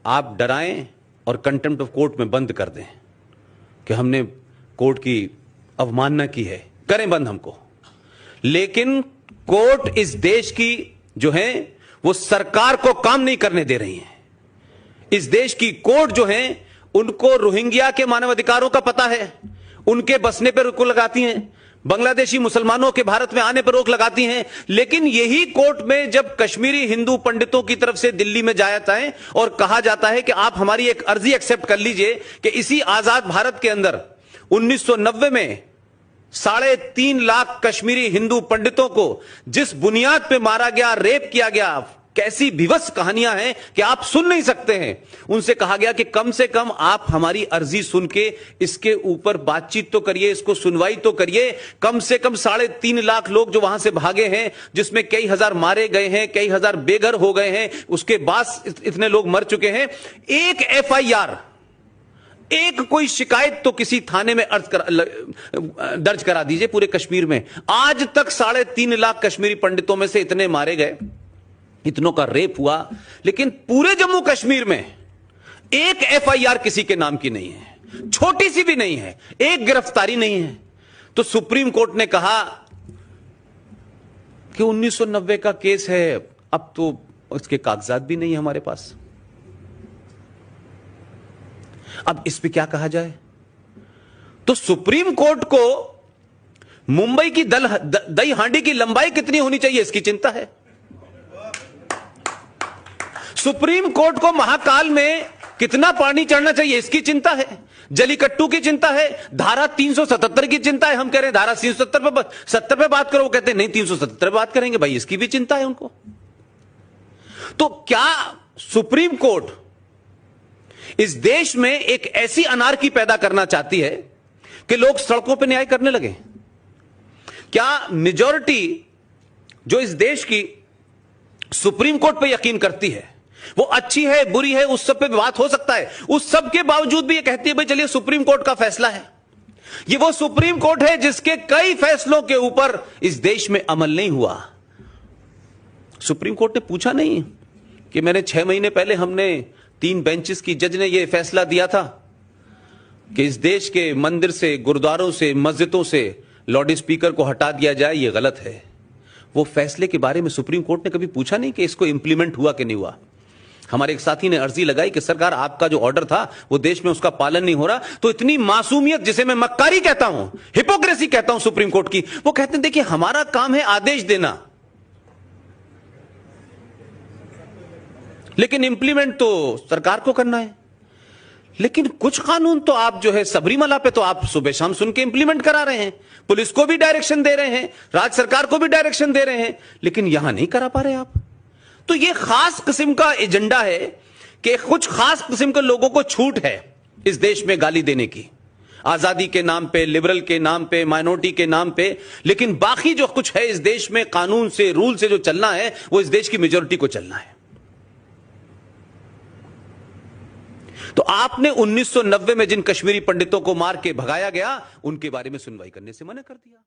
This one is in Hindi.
आप डराएं और कंटेम्प्ट ऑफ कोर्ट में बंद कर दें कि हमने कोर्ट की अवमानना की है, करें बंद हमको। लेकिन कोर्ट इस देश की जो है वो सरकार को काम नहीं करने दे रही है। इस देश की कोर्ट जो है उनको रोहिंग्या के मानवाधिकारों का पता है, उनके बसने पर रोक लगाती हैं, बांग्लादेशी मुसलमानों के भारत में आने पर रोक लगाती हैं। लेकिन यही कोर्ट में जब कश्मीरी हिंदू पंडितों की तरफ से दिल्ली में जाता है और कहा जाता है कि आप हमारी एक अर्जी एक्सेप्ट कर लीजिए कि इसी आजाद भारत के अंदर 1990 में 3.5 लाख कश्मीरी हिंदू पंडितों को जिस बुनियाद पे मारा गया, रेप किया गया, कैसी विवश कहानियां हैं कि आप सुन नहीं सकते हैं। उनसे कहा गया कि कम से कम आप हमारी अर्जी सुन के इसके ऊपर बातचीत तो करिए, इसको सुनवाई तो करिए। कम से कम 3.5 लाख लोग जो वहां से भागे हैं, जिसमें कई हजार मारे गए हैं, कई हजार बेघर हो गए हैं, उसके बाद इतने लोग मर चुके हैं। एक FIR, एक कोई शिकायत तो किसी थाने में दर्ज करा दीजिए पूरे कश्मीर में। आज तक 3.5 लाख कश्मीरी पंडितों में से इतने मारे गए, इतनों का रेप हुआ, लेकिन पूरे जम्मू कश्मीर में एक FIR किसी के नाम की नहीं है, छोटी सी भी नहीं है, एक गिरफ्तारी नहीं है। तो सुप्रीम कोर्ट ने कहा कि 1990 का केस है, अब तो उसके कागजात भी नहीं है हमारे पास। अब इस पे क्या कहा जाए? तो सुप्रीम कोर्ट को मुंबई की दही हांडी की लंबाई कितनी होनी चाहिए इसकी चिंता है। सुप्रीम कोर्ट को महाकाल में कितना पानी चढ़ना चाहिए इसकी चिंता है। जलीकट्टू की चिंता है, धारा 377 की चिंता है। हम कह रहे हैं धारा 370 पे बात करो, वो कहते हैं नहीं 377 पे बात करेंगे। भाई इसकी भी चिंता है उनको। तो क्या सुप्रीम कोर्ट इस देश में एक ऐसी अनार्की पैदा करना चाहती है कि लोग सड़कों पर न्याय करने लगे? क्या मेजॉरिटी जो इस देश की सुप्रीम कोर्ट पे यकीन करती है वो अच्छी है, बुरी है, उस सब पे बात हो सकता है, उस सब के बावजूद भी ये कहती है भाई चलिए सुप्रीम कोर्ट का फैसला है। ये वो सुप्रीम कोर्ट है जिसके कई फैसलों के ऊपर इस देश में अमल नहीं हुआ। सुप्रीम कोर्ट ने पूछा नहीं कि मैंने 6 महीने पहले हमने 3 बेंचेस की जज ने यह फैसला दिया था कि इस देश के मंदिर से, गुरुद्वारों से, मस्जिदों से लाउड स्पीकर को हटा दिया जाए, यह गलत है। वो फैसले के बारे में सुप्रीम कोर्ट ने कभी पूछा नहीं कि इसको इंप्लीमेंट हुआ कि नहीं हुआ। हमारे एक साथी ने अर्जी लगाई कि सरकार आपका जो ऑर्डर था वो देश में उसका पालन नहीं हो रहा। तो इतनी मासूमियत, जिसे मैं मक्कारी कहता हूं, हिपोक्रेसी कहता हूं सुप्रीम कोर्ट की, वो कहते हैं देखिए हमारा काम है आदेश देना, लेकिन इंप्लीमेंट तो सरकार को करना है। लेकिन कुछ कानून तो आप जो है सबरीमला पे तो आप सुबह शाम सुन के इंप्लीमेंट करा रहे हैं, पुलिस को भी डायरेक्शन दे रहे हैं, राज्य सरकार को भी डायरेक्शन दे रहे हैं, लेकिन यहां नहीं करा पा रहे आप। तो ये खास किस्म का एजेंडा है कि कुछ खास किस्म के लोगों को छूट है इस देश में गाली देने की, आजादी के नाम पे, लिबरल के नाम पे, माइनॉरिटी के नाम पे, लेकिन बाकी जो कुछ है इस देश में कानून से, रूल से जो चलना है वो इस देश की मेजॉरिटी को चलना है। तो आपने 1990 में जिन कश्मीरी पंडितों को मार के भगाया गया उनके बारे में सुनवाई करने से मना कर दिया।